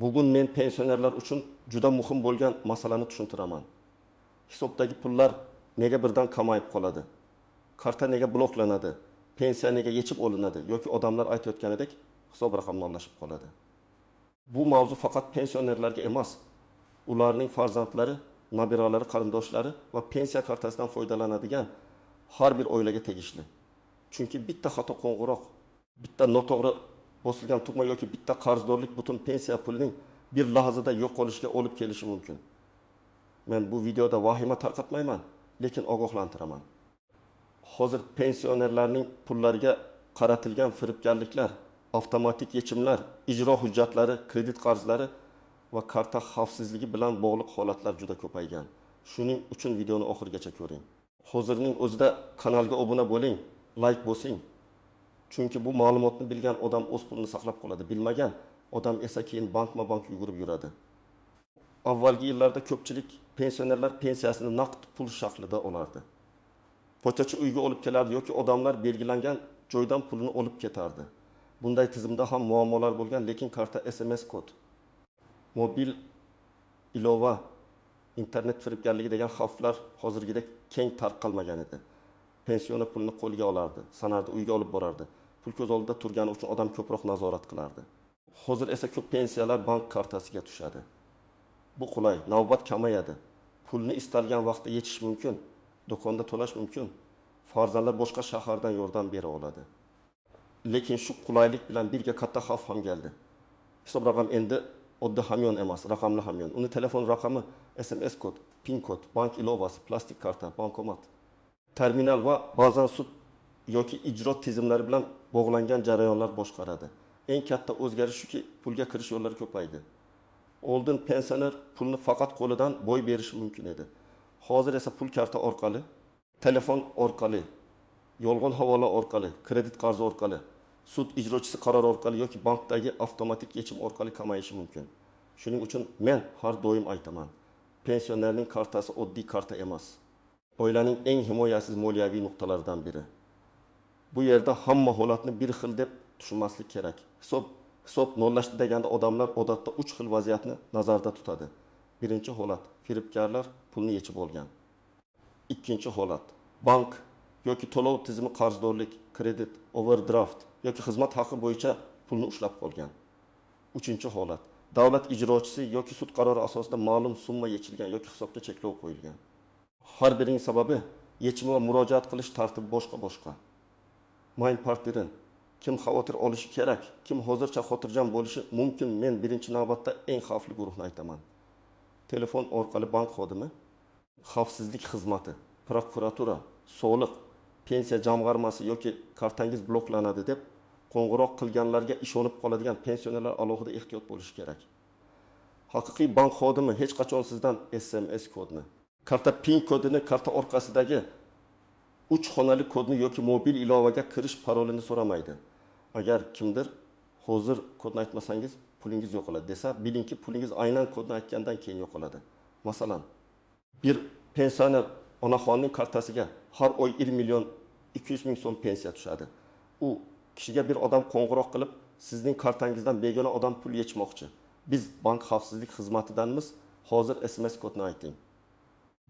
Bugun men pensionerlar uchun juda muhim bo'lgan masalani tushuntiraman. Hisobdagi pullar nega birdan kamayib qoladi? Karta nega bloklanadi? Pensiya nega yechib olinadi yoki odamlar aytayotganidek hisob raqamlashib qoladi? Bu mavzu faqat pensionerlarga emas, ularning farzandlari, nabiralari, qarindoshlari va pensiya kartasidan foydalanadigan har bir oilaga tegishli. Chunki bitta xato qo'ng'iroq, bitta noto'g'ri bosilgan tugma yoki bitta qarzdorlik butun pensiya pulining bir lahzada yo'q bo'lishiga olib kelishi mumkin. Men bu videoda vahima tarqatmayman, lekin ogohlantiraman. Hozir pensionerlarning pullariga qaratilgan firibgarliklar, avtomatik yechimlar, ijro hujjatlari, kredit qarzlari va karta xavfsizligi bilan bog'liq holatlar juda ko'paygan. Shuning uchun videoni oxirigacha ko'ring. Hozirning o'zida kanalga obuna bo'ling, like bosing. Chunki bu ma'lumotni bilgan odam o'z pulini saqlab qoladi, bilmagan odam esa keyin bankma-bank yugurib yuradi. Avvalgi yillarda ko'pchilik pensionerlar pensiyasini naqd pul shaklida olardi. Pochtachi uyga olib kelardi yoki odamlar belgilangan joydan pulini olib ketardi. Bunday tizimda ham muammolar bo'lgan, lekin karta SMS kod, mobil ilova, internet firibgarligi degan xavflar hozirgidek keng tarqalmagan edi. Pensioner pulni qo'lga olardi, sanardi, uyga olib borardi. Pul ko'z oldida turgani uchun odam ko'proq nazorat qilardi. Hozir esa ko'p pensiyalar bank kartasiga tushadi. Bu qulay, navbat kamayadi. Pulni istalgan vaqtda yechish mumkin, do'konda to'lash mumkin. Farzandlar boshqa shahardan yordam bera oladi. Lekin shu qulaylik bilan birga katta xavf ham keldi. Hisob raqam endi oddiy hamyon emas, raqamli hamyon. Uni telefon raqami, SMS kod, PIN kod, bank ilovasi, plastik karta, bankomat, terminal va ba'zan sud yoki ijro tizimlari bilan bog'langan jarayonlar boshqaradi. Eng katta o'zgarish shuki, pulga kirish yo'llari ko'paydi. Oldin pensioner pulni faqat qo'lidan boy berishi mumkin edi. Hozir esa pul karta orqali, telefon orqali, yolg'on havola orqali, kredit qarzi orqali, sud ijrochisi qarori orqali yoki bankdagi avtomatik yechim orqali kamayishi mumkin. Shuning uchun men har doim aytaman, pensionerning kartasi oddiy karta emas. Oilaning eng himoyasiz moliyaviy nuqtalaridan biri. Bu yerda hamma holatni bir xil deb tushunmaslik kerak. Hisob nollashdi deganda odamlar odatda 3 xil vaziyatni nazarda tutadi. Birinchi holat, firibgarlar pulni yechib olgan. Ikkinchi holat, bank yoki to'lov tizimi qarzdorlik, kredit, overdraft yoki xizmat haqi bo'yicha pulni ushlab qolgan. Uchinchi holat, davlat ijrochisi yoki sud qarori asosida ma'lum summa yechilgan yoki hisobga cheklov qo'yilgan. Har birining sababi, yechim va murojaat qilish tartibi boshqa-boshqa. Main partiyadan kim xavotir olishi kerak, kim hozircha xotirjam bo'lishi mumkin, men birinchi navbatda eng xavfli guruhni aytaman. Telefon orqali bank xodimi, xavfsizlik xizmati, prokuratura, soliq, pensiya jamg'armasi yoki kartangiz bloklanadi deb qo'ng'iroq qilganlarga ishonib qoladigan pensionerlar alohida ehtiyot bo'lishi kerak. Haqiqiy bank xodimi hech qachon sizdan SMS kodni, karta PIN kodini, karta orqasidagi 3 xonali kodni yoki mobil ilovaga kirish parolini so'ramaydi. Agar kimdir hozir kodni aytmasangiz pulingiz yo'qoladi desa, bilingki pulingiz aynan kodni aytgandan keyin yo'qoladi. Masalan, bir pensioner onaxonning kartasiga har oy 1 million 200 ming so'm pensiya tushadi. U kishiga bir odam qo'ng'iroq qilib, sizning kartangizdan begona odam pul yechmoqchi. Biz bank xavfsizlik xizmatidanmiz, hozir SMS kodni ayting.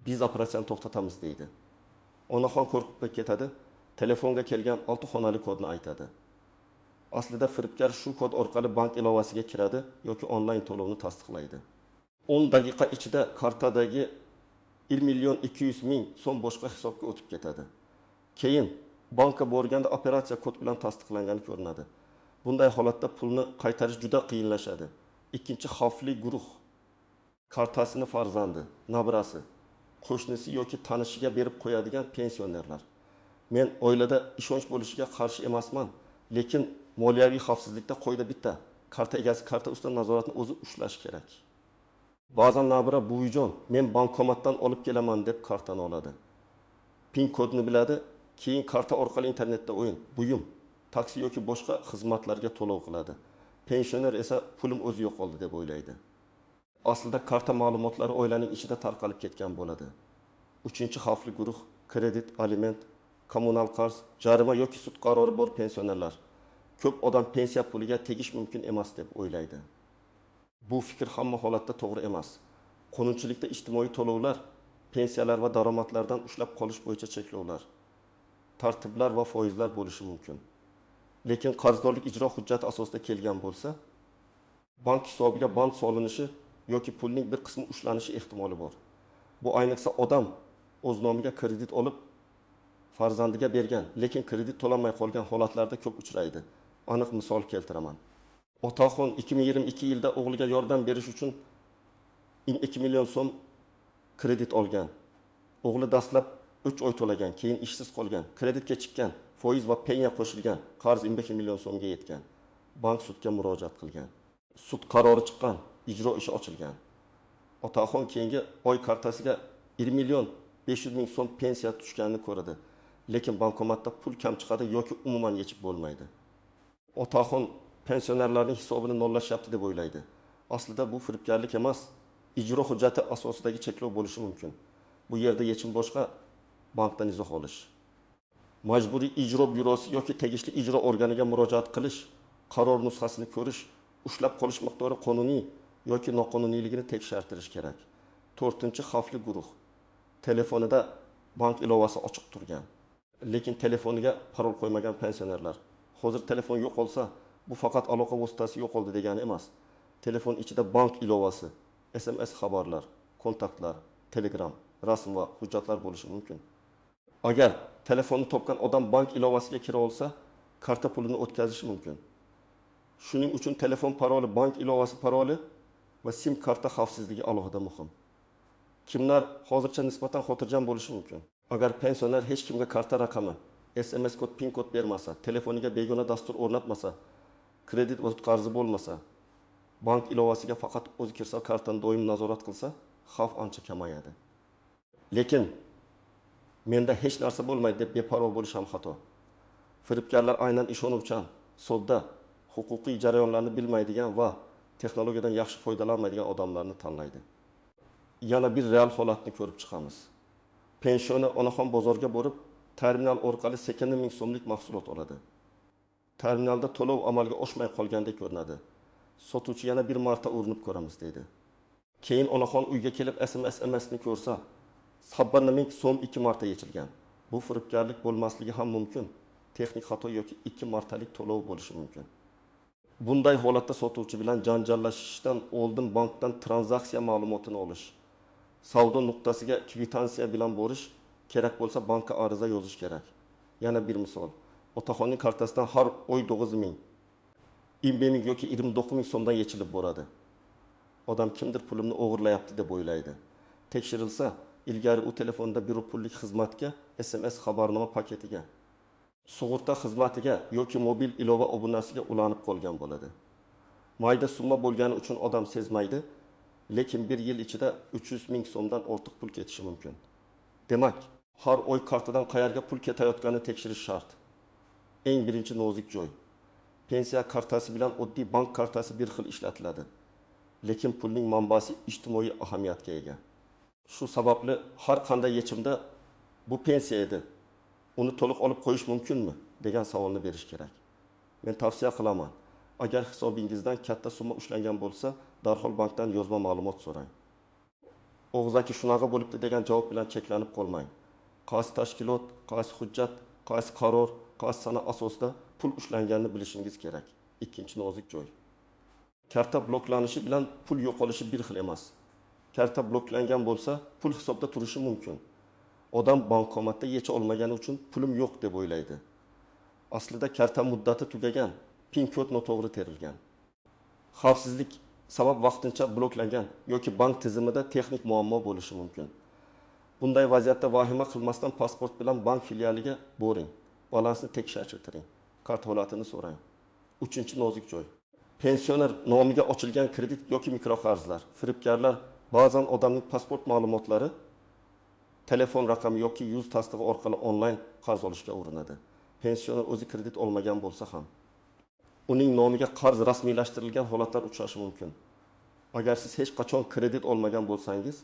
Biz operatsiyani to'xtatamiz deydi. Onaxon qo'rqib ketadi, telefonga kelgan 6 xonali kodni aytadi. Aslida firibgar shu kod orqali bank ilovasiga kiradi yoki onlayn to'lovni tasdiqlaydi. 10 daqiqa ichida kartadagi 1 million 200 ming so'm boshqa hisobga o'tib ketadi. Keyin bankka borganda operatsiya kod bilan tasdiqlangani ko'rinadi. Bunday holatda pulni qaytarish juda qiyinlashadi. Ikkinchi xavfli guruh, kartasini farzandi, nabirasi, qo'shnisi yoki tanishiga berib qo'yadigan pensionerlar. Men oilada ishonch bo'lishiga qarshi emasman, lekin moliyaviy xavfsizlikda qo'yda bitta, karta egasi karta ustidan nazoratni o'zi ushlash kerak. Ba'zan nabira buvijon, men bankomatdan olib kelaman deb kartani oladi. PIN kodni biladi, keyin karta orqali internetda o'yin, buyum, taksi yoki boshqa xizmatlarga to'lov qiladi. Pensioner esa pulim o'zi yo'qoldi deb o'ylaydi. Aslida karta ma'lumotlari oilaning ichida tarqalib ketgan bo'ladi. Uchinchi xavfli guruh, kredit, aliment, kommunal qarz, jarima yoki sud qarori bor pensionerlar. Ko'p odam pensiya puliga tegish mumkin emas deb o'ylaydi. Bu fikr hamma holatda to'g'ri emas. Qonunchilikda ijtimoiy to'lovlar, pensiyalar va daromadlardan ushlab qolish bo'yicha cheklovlar, tartiblar va foizlar bo'lishi mumkin. Lekin qarzdorlik ijro hujjati asosida kelgan bo'lsa, bank hisobiga band solinishi yoki pulning bir qismi ushlanishi ehtimoli bor. Bu ayniqsa odam o'z nomiga kredit olib farzandiga bergan, lekin kredit to'lanmay qolgan holatlarda ko'p uchraydi. Aniq misol keltiraman. Otaxon 2022 yilda o'g'liga yordam berish uchun 2 million so'm kredit olgan. O'g'li dastlab 3 oy to'lagan, keyin ishsiz qolgan, kreditga chiqqan, foiz va penya qo'shilgan, qarz 22 million so'mga yetgan. Bank sudga murojaat qilgan. Sud qarori chiqqan, ijro ishi ochilgan. Otaxon keyingi oy kartasiga 1 million 500 ming so'm pensiya tushganini ko'radi. Lekin bankomatda pul kam chiqadi yoki umuman yechib bo'lmaydi. Otaxon pensionerlarning hisobini nollashyapti deb o'ylaydi. Aslida bu firibgarlik emas, ijro hujjati asosidagi cheklov bo'lishi mumkin. Bu yerda yechim boshqa, bankdan izoh olish. Majburiy ijro byurosi yoki tegishli ijro organiga murojaat qilish, qaror nusxasini ko'rish, ushlab qolish miqdori qonuniy yoki noqonuniyligini tekshirdirish kerak. 4-xavfli guruh. Telefonida bank ilovasi ochiq turgan, lekin telefoniga parol qo'ymagan pensionerlar. Hozir telefon yo'qolsa, bu faqat aloqa vositasi yo'qoldi degani emas. Telefon ichida bank ilovasi, SMS xabarlar, kontaktlar, Telegram, rasm va hujjatlar bo'lishi mumkin. Agar telefonni topgan odam bank ilovasiga kira olsa, karta pulini o'tkazishi mumkin. Shuning uchun telefon paroli, bank ilovasi paroli va SIM karta xavfsizligi alohida muhim. Kimlar hozircha nisbatan xotirjam bo'lishi mumkin. Agar pensioner hech kimga karta raqami, SMS kod, PIN kod bermasa, telefoniga begona dastur o'rnatmasa, kredit o'z qarzi bo'lmasa, bank ilovasiga faqat o'zi kirsa, kartani doim nazorat qilsa, xavf ancha kamayadi. Lekin menda hech narsa bo'lmaydi deb beparvo bo'lish ham xato. Firibgarlar aynan ishonuvchan, sodda, huquqiy jarayonlarni bilmaydigan va texnologiyadan yaxshi foydalanmaydigan odamlarni tanlaydi. Yana bir real holatni ko'rib chiqamiz. Pensioner onaxon bozorga borib, terminal orqali 80 ming so'mlik mahsulot oladi. Terminalda to'lov amalga oshmay qolgandek ko'rinadi. Sotuvchi yana bir marta urinib ko'ramiz deydi. Keyin onaxon uyga kelib SMS'ni ko'rsa, 70 ming so'm 2 marta yechilgan. Bu firibgarlik bo'lmasligi ham mumkin. Texnik xato yoki 2 martalik to'lov bo'lishi mumkin. Bunday holatda sotuvchi bilan janjallashishdan oldin bankdan tranzaksiya ma'lumotini olish, savdo nuqtasiga kvitansiya bilan borish, kerak bo'lsa bankka ariza yozish kerak. Yana bir misol. Otaxonning kartasidan har oy 9 ming, 20 ming yoki 29 ming so'mdan yechilib boradi. Odam kimdir pulimni o'g'irlayapti deb o'ylaydi. Tekshirilsa, ilgari u telefonda bir pullik xizmatga, SMS xabarnoma paketiga, sug'urta xizmatiga yoki mobil ilova obunasiga ulanib qolgan bo'ladi. Mayda summa bo'lgani uchun odam sezmaydi, lekin bir yil ichida 300 ming so'mdan ortiq pul ketishi mumkin. Demak, har oy kartadan qayerga pul ketayotganini tekshirish shart. Eng birinchi nozik joy. Pensiya kartasi bilan oddiy bank kartasi bir xil ishlatiladi. Lekin pulning manbasi ijtimoiy ahamiyatga ega. Shu sababli har qanday yechimda bu pensiya edi, uni to'liq olib qo'yish mumkinmi degan savolni berish kerak. Men tavsiya qilaman. Agar hisobingizdan katta summa ushlangan bo'lsa, darhol bankdan yozma ma'lumot so'rang. Og'zaki shunaqa bo'libdi degan javob bilan cheklanib qolmang. Qaysi tashkilot, qaysi hujjat, qaysi qaror, qaysi sana asosida pul ushlanganini bilishingiz kerak. Ikkinchi nozik joy. Karta bloklanishi bilan pul yo'qolishi bir xil emas. Karta bloklangan bo'lsa, pul hisobda turishi mumkin. Odam bankomatda yecha olmagani uchun pulim yo'q deb o'ylaydi. Aslida karta muddati tugagan, PIN kod noto'g'ri terilgan. Xavfsizlik sabab vaqtincha bloklangan yoki bank tizimida texnik muammo bo'lishi mumkin. Bunday vaziyatda vahima qilmasdan pasport bilan bank filialiga boring. Balansni tekshirtiring. Kart holatini so'rang. 3-nozik joy. Pensioner nomiga ochilgan kredit yoki mikroqarzlar. Firibgarlar ba'zan odamning pasport ma'lumotlari, telefon raqami yoki yuz tasdig'i orqali onlayn qarz olishga urinadi. Pensioner o'zi kredit olmagan bo'lsa ham, uning nomiga qarz rasmiylashtirilgan holatlar uchrashi mumkin. Agar siz hech qachon kredit olmagan bo'lsangiz,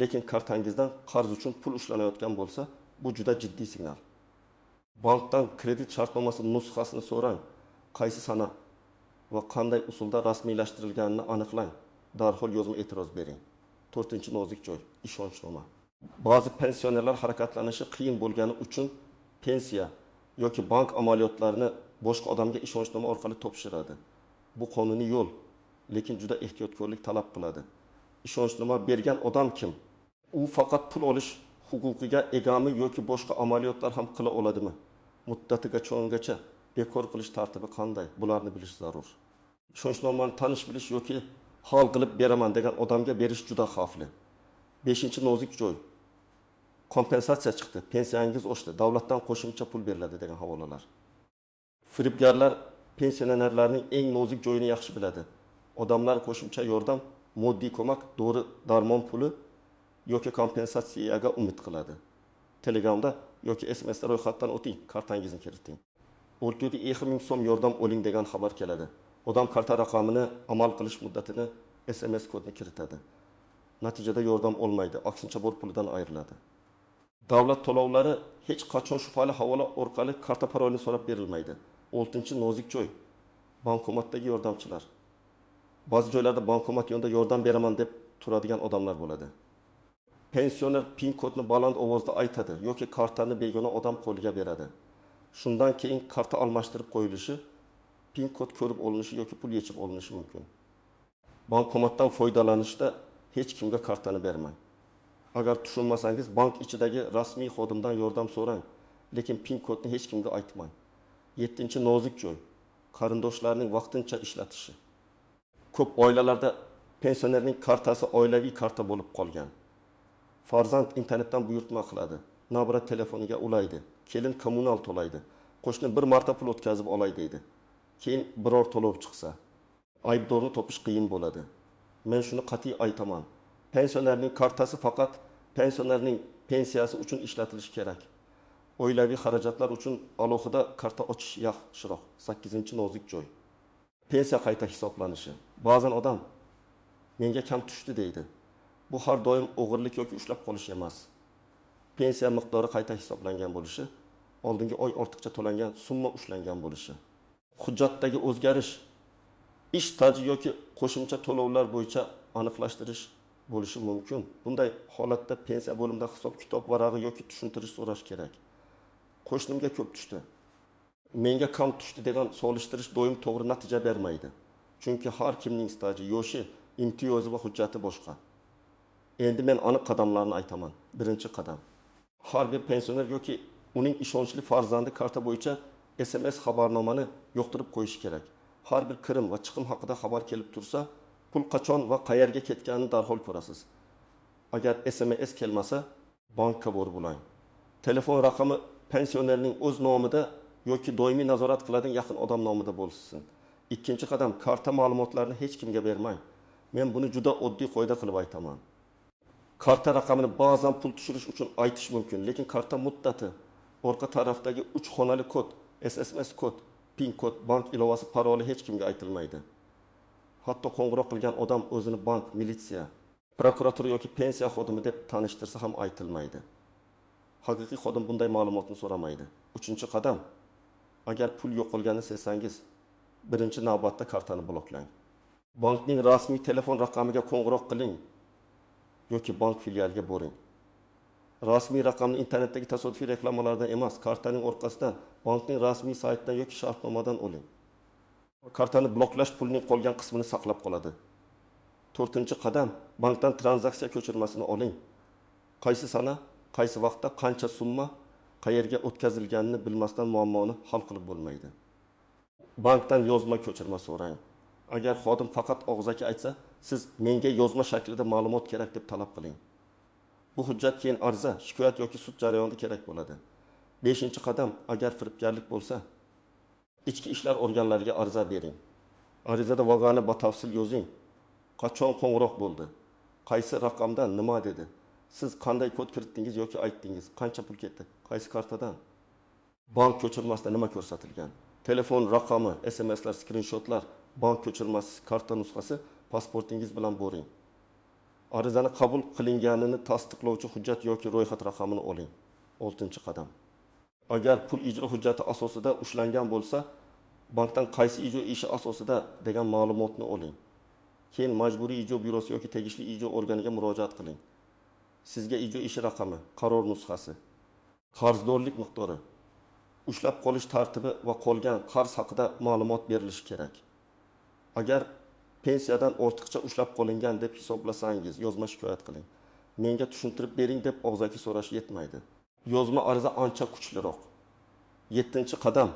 lekin kartangizdan qarz uchun pul ushlanayotgan bo'lsa, bu juda jiddiy signal. Bankdan kredit shartnomasi nusxasini so'rang, qaysi sana va qanday usulda rasmiylashtirilganini aniqlang. darhol yozma e'tiroz bering. 4-nozik joy ishonchnoma. Ba'zi pensionerlar harakatlanishi qiyin bo'lgani uchun pensiya yoki bank amaliyotlarini boshqa odamga ishonchnoma orqali topshiradi. Bu qonuniy yo'l, lekin juda ehtiyotkorlik talab qiladi. Ishonchnoma bergan odam kim? U faqat pul olish huquqiga egami yoki boshqa amaliyotlar ham qila oladimi? Muddatiga cho'ngacha bekor qilish tartibi qanday? Bularni bilish zarur. Ishonchnomani tanish bilish yoki hal qilib beraman degan odamga berish juda xavfli. 5-nozik joy. Kompensatsiya chiqdi, pensiyangiz oshdi, davlatdan qo'shimcha pul beriladi degan havolalar. Firibgarlar pensionerlarning eng nozik joyini yaxshi biladi. Odamlar qo'shimcha yordam, moddiy ko'mak, dori darmon puli yoki kompensatsiyaga umid qiladi. Telegramda yoki SMSda ro'yxatdan o'ting, kartangizni kiriting. 6-ming so'm yordam oling degan xabar keladi. Odam karta raqamini, amal qilish muddatini, SMS kodini kiritadi. Natijada yordam olmaydi, aksincha bor pulidan ayriladi. Davlat to'lovlari hech qachon shubhali havola orqali karta parolini so'rab berilmaydi. 6-nozik joy. Bankomatdagi yordamchilar. Ba'zi joylarda bankomat yonida yordam beraman deb turadigan odamlar bo'ladi. Pensioner PIN kodni baland ovozda aytadi yoki kartani begona odam qo'liga beradi. Shundan keyin karta almashtirib qo'yilishi, PIN kod ko'rib olinishi yoki pul yechib olinishi mumkin. Bankomatdan foydalanishda hech kimga kartani bermang. Agar tushunmasangiz, bank ichidagi rasmiy xodimdan yordam so'rang, lekin PIN kodni hech kimga aytmang. 7-nozik joy. Qarindoshlarning vaqtincha ishlatishi. Ko'p oilalarda pensionerning kartasi oilaviy karta bo'lib qolgan. Farzand internetdan buyurtma qiladi, nabira telefoniga ulaydi, kelin kommunal to'laydi, qo'shni bir marta pul o'tkazib olay deydi. Keyin biror to'lov chiqsa, aybdorni topish qiyin bo'ladi. Men shuni qat'iy aytaman. Pensionerning kartasi faqat pensionerning pensiyasi uchun ishlatilishi kerak. Oilaviy xarajatlar uchun alohida karta ochish yaxshiroq. 8-nozik joy. Pensiya qayta hisoblanishi. Ba'zan odam menga kam tushdi deydi. Bu har doim o'g'irlik yoki ushlab qolish emas. Pensiya miqdori qayta hisoblangan bo'lishi, oldingi oy ortiqcha to'langan summa ushlangan bo'lishi. Hujjatdagi o'zgarish, ish staji yoki qo'shimcha to'lovlar bo'yicha aniqlashtirish bo'lishi mumkin. Bunday holatda pensiya bo'limida hisob-kitob varag'i yoki tushuntirish so'rash kerak. Qo'shnimga ko'p tushdi, menga kam tushdi degan solishtirish doim to'g'ri natija bermaydi. Chunki har kimning staji, yoshi, imtiyozi va hujjati boshqa. Endi men aniq qadamlarni aytaman. Birinchi qadam. Har bir pensioner yoki uning ishonchli farzandi karta bo'yicha SMS xabarnomani yo'qtirib qo'yishi kerak. Har bir kirim va chiqim haqida xabar kelib tursa, pul qachon va qayerga ketganini darhol ko'rasiz. Agar SMS kelmasa, bankka borib bo'ling. Telefon raqami pensionerning o'z nomida yoki doimiy nazorat qiladigan yaqin odam nomida bo'lsin. Ikkinchi qadam, karta ma'lumotlarini hech kimga bermang. Men buni juda oddiy qoida qilib aytaman. Karta raqamini ba'zan pul tushirish uchun aytish mumkin, lekin karta muddati, orqa tarafdagi 3 xonali kod, SMS kod, PIN kod, bank ilovasi paroli hech kimga aytilmaydi. Hatto qo'ng'iroq qilgan odam o'zini bank, militsiya, prokuratura yoki pensiya xodimi deb tanishtirsa ham aytilmaydi. Haqiqiy xodim bunday ma'lumotni so'ramaydi. 3-qadam, agar pul yo'qolganini sezsangiz, birinchi navbatda kartani bloklang. Bankning rasmiy telefon raqamiga qo'ng'iroq qiling yoki bank filialiga boring. Rasmiy raqamni internetdagi tasodifiy reklamalardan emas, kartaning orqasidan, bankning rasmiy saytidan yoki shartnomadan oling. Kartani bloklash pulning qolgan qismini saqlab qoladi. 4-qadam, bankdan tranzaksiya ko'chirmasini oling. Qaysi sana, qaysi vaqtda qancha summa qayerga o'tkazilganini bilmasdan muammoni hal qilib bo'lmaydi. Bankdan yozma ko'chirma so'rang. Agar xodim faqat og'zaki aytsa, siz menga yozma shaklida ma'lumot kerak deb talab qiling. Bu hujjat keyin ariza, shikoyat yoki sud jarayonida kerak bo'ladi. 5-qadam, agar firibgarlik bo'lsa, ichki ishlar organlariga ariza bering. Arizada vaqani batafsil yozing. Qachon qo'ng'iroq bo'ldi? Qaysi raqamdan nima dedi? Siz qanday kod kiritdingiz yoki aytdingiz? Qancha pul ketdi? Qaysi kartadan? Bank ko'chirmasida nima ko'rsatilgan? Telefon raqami, SMSlar, skrinshotlar, bank ko'chirmasi, karta nusxasi, pasportingiz bilan boring. Arizani qabul qilinganini tasdiqlovchi hujjat yoki ro'yxat raqamini oling. 6-qadam. Agar pul ijro hujjati asosida ushlangan bo'lsa, bankdan qaysi ijro ishi asosida degan ma'lumotni oling. Keyin majburiy ijro byurosi yoki tegishli ijro organiga murojaat qiling. Sizga ijro ishi raqami, qaror nusxasi, qarzdorlik miqdori, ushlab qolish tartibi va qolgan qarz haqida ma'lumot berilishi kerak. Agar pensiyadan ortiqcha ushlab qolingan deb hisoblasangiz, yozma shikoyat qiling. Menga tushuntirib bering deb og'zaki so'rash yetmaydi. Yozma ariza ancha kuchliroq. 7-qadam.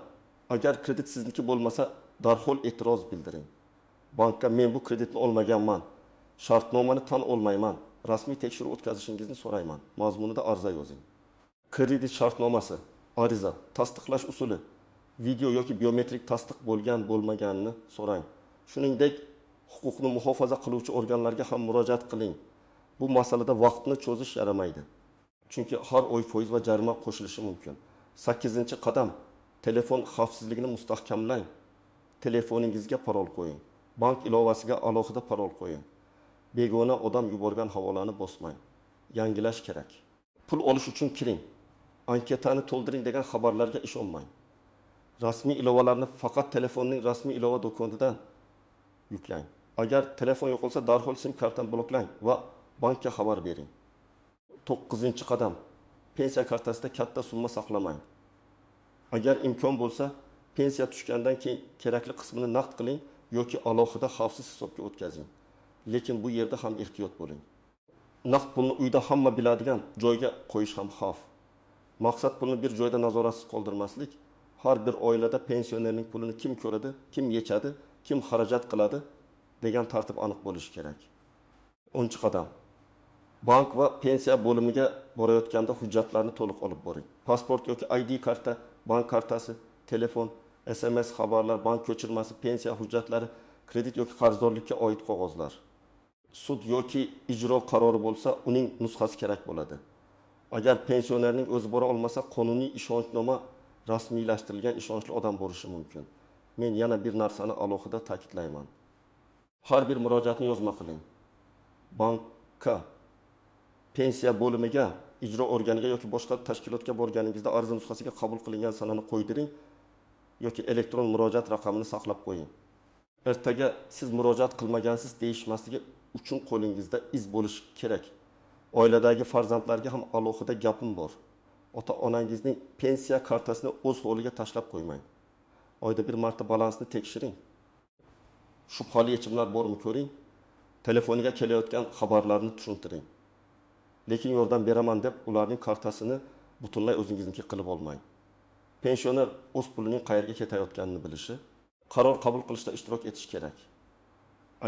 Agar kredit sizniki bo'lmasa, darhol e'tiroz bildiring. Bankka men bu kreditni olmaganman, shartnomani tan olmayman, rasmiy tekshiruv o'tkazishingizni so'rayman. Mazmunida ariza yozing. Kredit shartnomasi, ariza, tasdiqlash usuli, video yoki biometrik tasdiq bo'lmaganini so'rang. Shuningdek, huquqni muhofaza qiluvchi organlarga ham murojaat qiling. Bu masalada vaqtni cho'zish yaramaydi. Chunki har oy foiz va jarima qo'shilishi mumkin. 8-qadam. Telefon xavfsizligini mustahkamlang. Telefoningizga parol qo'ying. Bank ilovasiga alohida parol qo'ying. Begona odam yuborgan havolani bosmang. Yangilash kerak. Pul olish uchun kiring. Anketani to'ldiring degan xabarlarga ishonmang. Rasmiy ilovalarni faqat telefonning rasmiy ilova do'konidan yuklang. Agar telefon yo'qolsa, darhol sim kartani bloklang va bankka xabar bering. 9-qadam. Pensiya kartasida katta summa saqlamang. Agar imkon bo'lsa, pensiya tushgandan keyin kerakli qismini naqd qiling yoki alohida xavfsiz hisobga o'tkazing. Lekin bu yerda ham ehtiyot bo'ling. Naqd pulni uyda hamma biladigan joyga qo'yish ham xavf. Maqsad pulni bir joyda nazoratsiz qoldirmaslik. Har bir oilada pensionerning pulini kim ko'radi, kim yechadi, kim xarajat qiladi degan tartib aniq bo'lishi kerak. 10-qadam. Bank va pensiya bo'limiga borayotganda hujjatlarni to'liq olib boring. Pasport yoki ID karta, bank kartasi, telefon, SMS xabarlar, bank ko'chirmasi, pensiya hujjatlari, kredit yoki qarzdorlikka oid qog'ozlar. Sud yoki ijro qarori bo'lsa, uning nusxasi kerak bo'ladi. Agar pensionerning o'zi bora olmasa, qonuniy ishonchnoma rasmiylashtirilgan ishonchli odam bo'lishi mumkin. Men yana bir narsani alohida ta'kidlayman. Har bir murojaatni yozma qiling. Bankka, pensiya bo'limiga, ijro organiga yoki boshqa tashkilotga borganingizda ariza nusxasiga qabul qilingan sanani qo'ydiring yoki elektron murojaat raqamini saqlab qo'ying. Ertaga siz murojaat qilmagansiz deyishmasligi uchun qo'lingizda iz bo'lishi kerak. Oiladagi farzandlarga ham alohida gapim bor. Ota-onangizning pensiya kartasini o'z holiga tashlab qo'ymang. Oyda bir marta balansni tekshiring. Shubhali yechimlar bormi ko'ring. Telefoniga kelayotgan xabarlarni tushuntiring. Lekin yordam beraman deb ularning kartasini butunlay o'zingizniki qilib olmang. Pensioner o'z pulining qayerga ketayotganini bilishi, qaror qabul qilishda ishtirok etish kerak.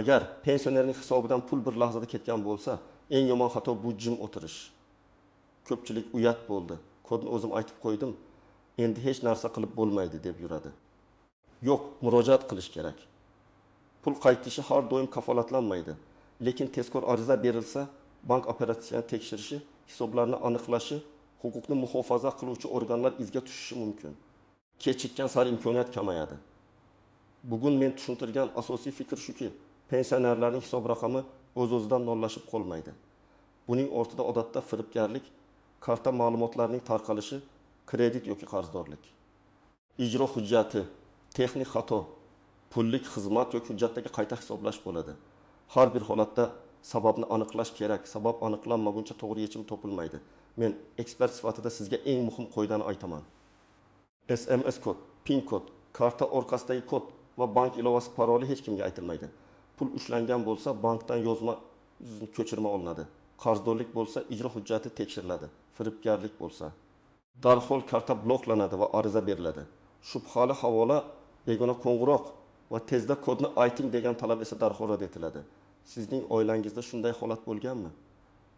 Agar pensionerning hisobidan pul bir lahzada ketgan bo'lsa, eng yomon xato bu jim o'tirish. Ko'pchilik uyat bo'ldi. Kodni o'zim aytib qo'ydim. Endi hech narsa qilib bo'lmaydi deb yuradi. Yo'q, murojaat qilish kerak. Pul qaytishi har doim kafolatlanmaydi. Lekin tezkor ariza berilsa, bank operatsiyani tekshirishi, hisoblarni aniqlashi, huquqni muhofaza qiluvchi organlar izga tushishi mumkin. Kechikkan sari imkoniyat kamayadi. Bugun men tushuntirgan asosiy fikr shuki, pensionerlarning hisob raqami o'z-o'zidan nollashib qolmaydi. Buning ortida odatda firibgarlik, karta ma'lumotlarining tarqalishi, kredit yoki qarzdorlik, ijro hujjati, texnik xato, pullik xizmat yoki hujjatdagi qayta hisoblash bo'ladi. Har bir holatda sababni aniqlash kerak. Sabab aniqlanmaguncha to'g'ri yechim topilmaydi. Men ekspert sifatida sizga eng muhim qoidani aytaman. SMS kod, PIN kod, karta orqasidagi kod va bank ilovasi paroli hech kimga aytilmaydi. Pul ushlangan bo'lsa, bankdan yozma ko'chirma olinadi. Qarzdorlik bo'lsa, ijro hujjati tekshiriladi. Firibgarlik bo'lsa, darhol karta bloklanadi va ariza beriladi. Shubhali havola, begona qo'ng'iroq va tezda kodni ayting degan talab esa darhol rad etiladi. Sizning oilangizda shunday holat bo'lganmi?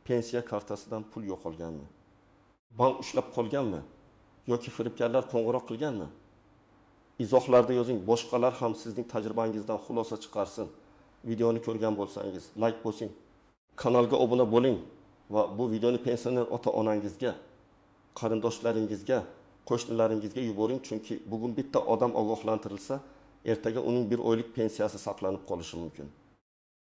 Pensiya kartasidan pul yo'qolganmi? Bank ushlab qolganmi? Yoki firibgarlar qo'ng'iroq qilganmi? Izohlarda yozing, boshqalar ham sizning tajribangizdan xulosa chiqarsin. Videoni ko'rgan bo'lsangiz, like bosing. Kanalga obuna bo'ling va bu videoni pensioner ota-onangizga, qarindoshlaringizga, qo'shnilaringizga yuboring, chunki bugun bitta odam ogohlantirilsa, ertaga uning bir oylik pensiyasi saqlanib qolishi mumkin.